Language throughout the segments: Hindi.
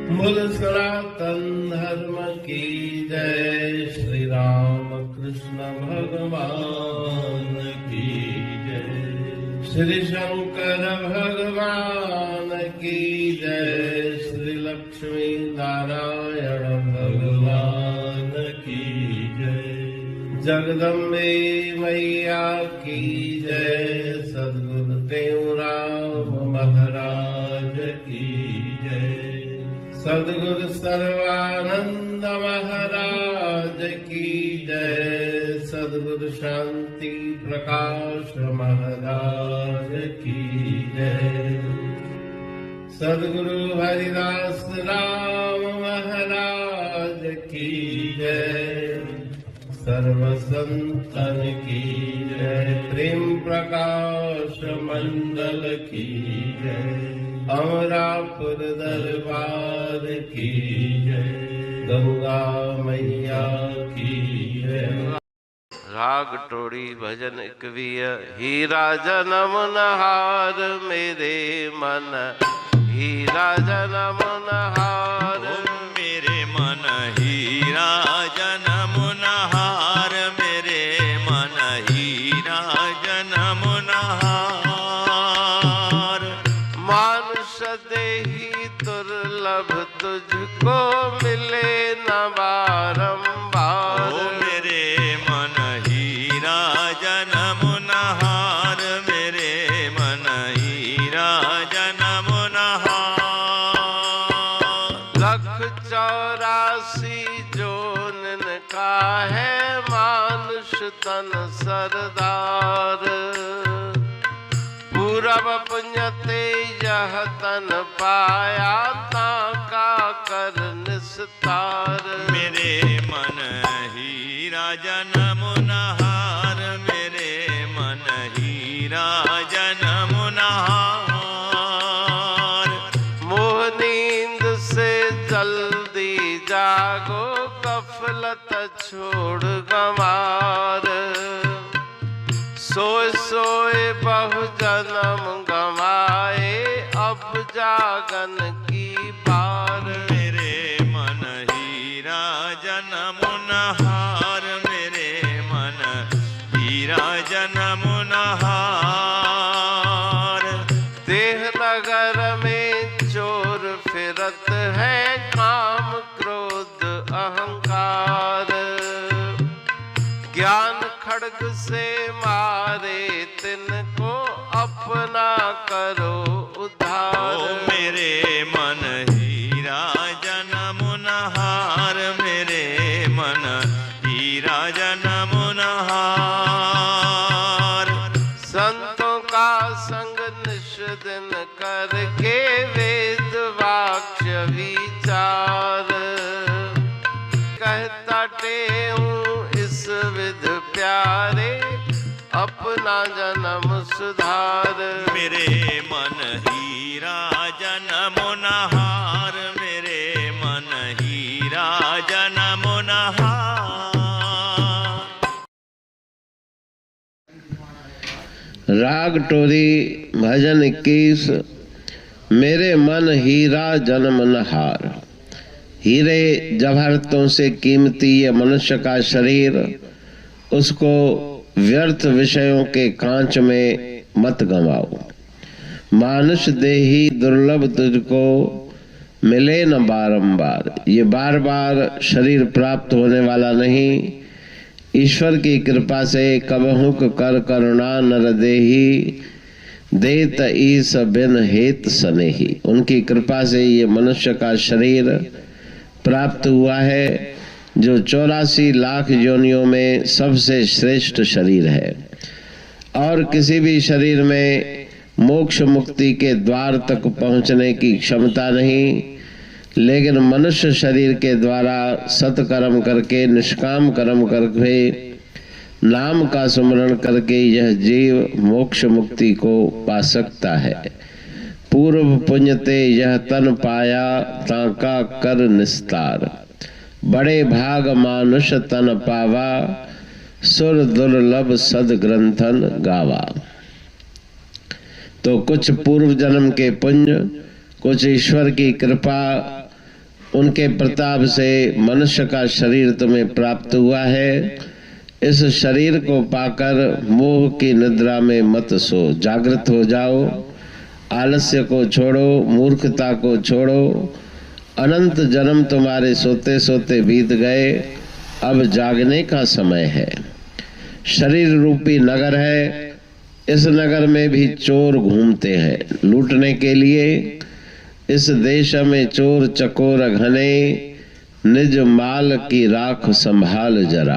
बोल सनातन धर्म की जय। श्री राम कृष्ण भगवान की जय। श्री शंकर भगवान की जय। श्री लक्ष्मी नारायण भगवान की जय। जगदम्बे मैया की जय। सद्गुरुदेव राम महाराज की जय। सद्गुरु सर्वानंद महाराज की जय। सद्गुरु शांति प्रकाश महाराज की जय। सद्गुरु हरिदास राम महाराज की जय। सर्व संतन की जय। प्रेम प्रकाश मंडल की जय। अमरापुर दरबार की जय। गंगा मैया की जय। राग टोड़ी भजन कविय। हीरा जन्म नहार मेरे मन। हीरा जन्म नहार मेरे मन। हीरा जन्म नहार मेरे मन। हीरा जन्म नहार। मानुष देही दुर्लभ तुझको मिले न बारंबार। मेरे मन। हीरा जन्म नहार मेरे मन। हीरा जन्म नहार। 184 जोनन का है मानुष तन सरदार। पूरब पुण्यते यह तन पाया ताका कर निस्तार। मेरे मन। हीरा जन्म नहार मेरे मन। हीरा जन्म नहार। मोह नींद से जल्दी जागो गफलत छोड़ गंवार। सोए सोए बहु जन्म गंवाए अब जागन की बार। मेरे मन। हीरा जन्म नहार मेरे मन। हीरा जन्म नहार। देह नगर में चोर फिरत है काम क्रोध अहंकार। ज्ञान खड्ग से मारे तिनको अपना करो उद्धार। मेरे मन। हीरा जन्म नहार मेरे मन। हीरा जन्म नहार। संतों का संग निश दिन करके वेद वाक्य विचार। कहता टेऊं इस विध प्यारे अपना जन्म सुधार। मेरे मन। हीरा जन्म नहार मेरे मन। हीरा जन्म नहार। राग टोरी भजन 21। मेरे मन हीरा जन्म नहार। हीरे जवाहरतों से कीमती ये मनुष्य का शरीर, उसको व्यर्थ विषयों के कांच में मत गंवाओ। मानुष देही दुर्लभ तुझको मिले न बारंबार। ये बार बार शरीर प्राप्त होने वाला नहीं। ईश्वर की कृपा से कबहुक कर करुणा नर देही। देत ईस बिन हेत सनेही। उनकी कृपा से ये मनुष्य का शरीर प्राप्त हुआ है, जो 84 लाख योनियों में सबसे श्रेष्ठ शरीर है। और किसी भी शरीर में मोक्ष मुक्ति के द्वार तक पहुंचने की क्षमता नहीं, लेकिन मनुष्य शरीर के द्वारा सत्कर्म करके निष्काम कर्म करके नाम का स्मरण करके यह जीव मोक्ष मुक्ति को पा सकता है। पूर्व पुण्यते यह तन पाया ताका कर निस्तार। बड़े भाग मानुष तन पावा सुर दुर्लभ सद ग्रंथन गावा। तो कुछ पूर्व जन्म के पुण्य, कुछ ईश्वर की कृपा उनके प्रताप से मनुष्य का शरीर तुम्हें प्राप्त हुआ है। इस शरीर को पाकर मोह की निद्रा में मत सो, जागृत हो जाओ। आलस्य को छोड़ो, मूर्खता को छोड़ो। अनंत जन्म तुम्हारे सोते सोते बीत गए, अब जागने का समय है। शरीर रूपी नगर है, इस नगर में भी चोर घूमते हैं लूटने के लिए। इस देश में चोर चकोर घने, निज माल की राख संभाल जरा।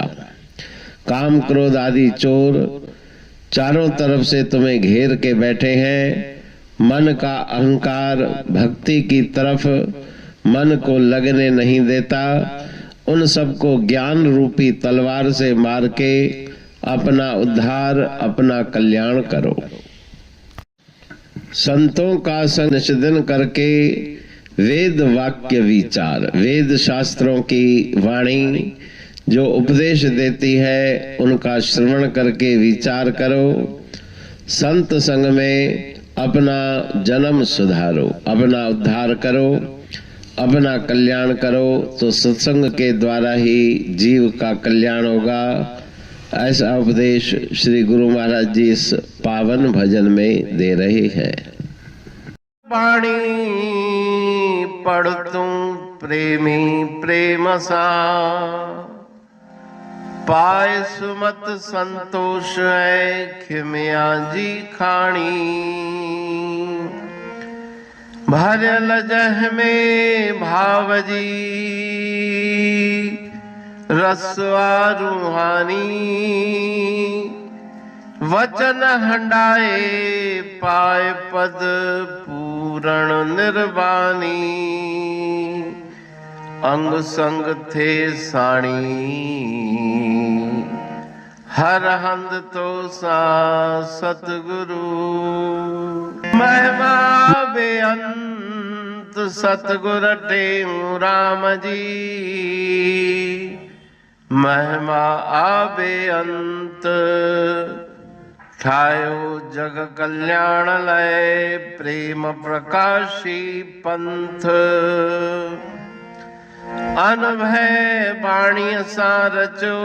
काम क्रोध आदि चोर चारों तरफ से तुम्हें घेर के बैठे हैं। मन का अहंकार भक्ति की तरफ मन को लगने नहीं देता। उन सबको ज्ञान रूपी तलवार से मार के अपना उद्धार, अपना कल्याण करो। संतों का संग निष्दिन करके वेद वाक्य विचार, वेद शास्त्रों की वाणी जो उपदेश देती है उनका श्रवण करके विचार करो। संत संग में अपना जन्म सुधारो, अपना उद्धार करो, अपना कल्याण करो, तो सत्संग के द्वारा ही जीव का कल्याण होगा। ऐसा उपदेश श्री गुरु महाराज जी इस पावन भजन में दे रहे हैं। वाणी पढ़तु प्रेमी प्रेम सा, पाए सुमत संतोष है खिमिया जी खाणी। भरल जह में भावजी रसवा रूहानी। वचन हंडाए पाए पद पूरण निर्वाणी। अंग संग थे साणी हर हंद तो सा सतगुरु। महिमा बेअंत सतगुर टेऊ राम जी। महिमा आबे अंत ठायो जग कल्याण लय। प्रेम प्रकाशी पंथ अनभय बाणी सा रचो।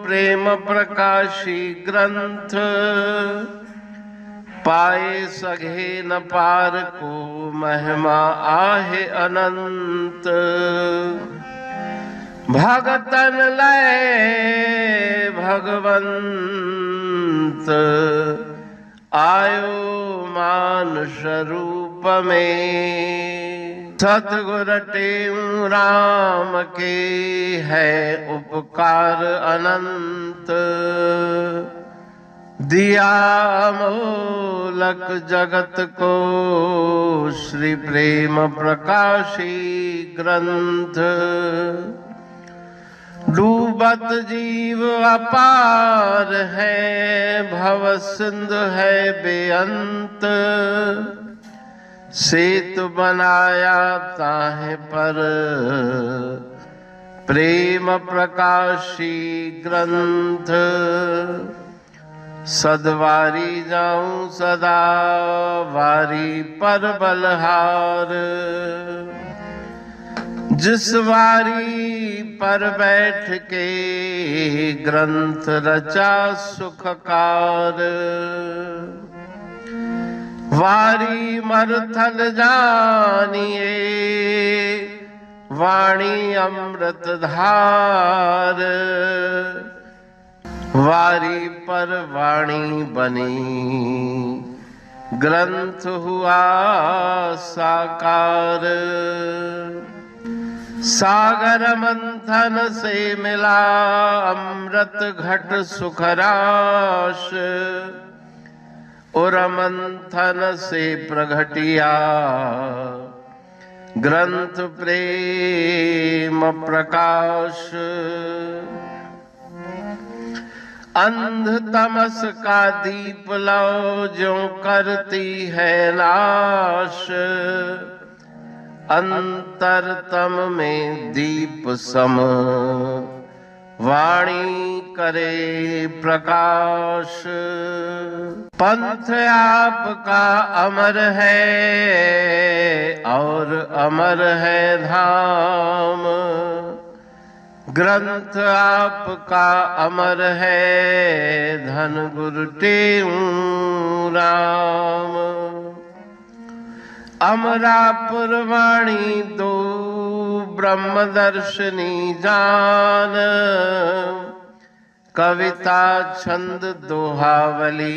प्रेम प्रकाशी ग्रंथ पाए सघे न पार को। महिमा आहे अनंत भगतन लय भगवंत। आयो मानुष रूप में। सतगुर टेऊ राम के है उपकार अनंत। दिया मोलक जगत को श्री प्रेम प्रकाशी ग्रंथ। डूबत जीव अपार है, भव सिंधु है बेअंत। सेतु बनाया ताहे पर प्रेम प्रकाशी ग्रंथ। सदवारी जाऊं सदा वारी पर बलहार। जिस वारी पर बैठ के ग्रंथ रचा सुखकार। वारी मरथल जानिए वाणी अमृत धार। वारी पर वाणी बनी ग्रंथ हुआ साकार। सागर मंथन से मिला अमृत घट सुखराश। और मंथन से प्रगटिया ग्रंथ प्रेम प्रकाश। अंध तमस का दीप लो जो करती है नाश। अंतरतम में दीप सम वाणी करे प्रकाश। पंथ आपका अमर है और अमर है धाम। ग्रंथ आपका अमर है धन गुरु तेऊ राम। अमरापुर वाणी दो ब्रह्मदर्शनी जान। कविता छंद दोहावली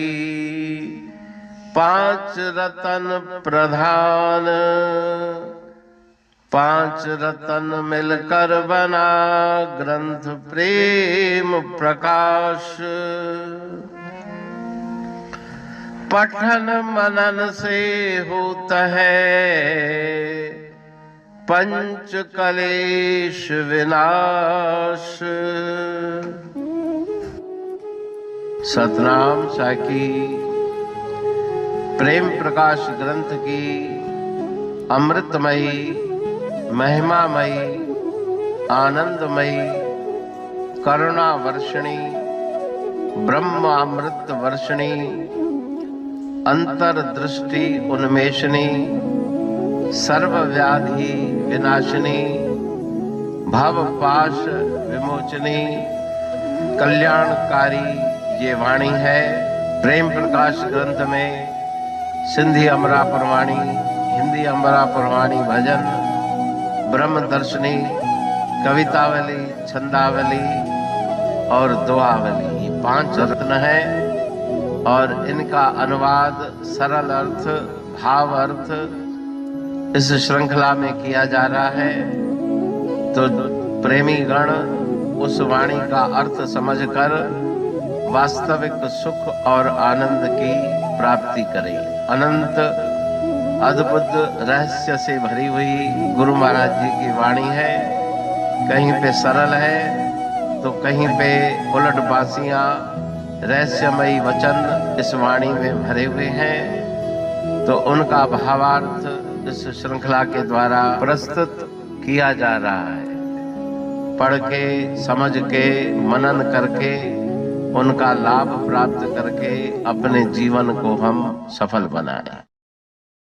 पांच रतन प्रधान। पांच रतन मिलकर बना ग्रंथ प्रेम प्रकाश। पठन मनन से होता है पंच कलेश विनाश। सतनाम साखी प्रेम प्रकाश ग्रंथ की अमृतमयी महिमामयी आनंदमयी करुणा वर्षिणी ब्रह्म अमृत वर्षिणी अंतर्दृष्टि उन्मेषणी सर्वव्याधि विनाशिनी भव पाश विमोचनी कल्याणकारी ये वाणी है। प्रेम प्रकाश ग्रंथ में सिंधी अमरापुर वाणी, हिंदी अमरापुर वाणी भजन, ब्रह्म दर्शनी, कवितावली, छंदावली और दुआवली ये पांच रत्न है और इनका अनुवाद सरल अर्थ भाव अर्थ इस श्रृंखला में किया जा रहा है। तो प्रेमी गण उस वाणी का अर्थ समझकर वास्तविक सुख और आनंद की प्राप्ति करें। अनंत अद्भुत रहस्य से भरी हुई गुरु महाराज जी की वाणी है। कहीं पे सरल है तो कहीं पे उलट बासियां रहस्यमयी वचन इस वाणी में भरे हुए हैं। तो उनका भावार्थ इस श्रृंखला के द्वारा प्रस्तुत किया जा रहा है। पढ़ के समझ के मनन करके उनका लाभ प्राप्त करके अपने जीवन को हम सफल बनाएं।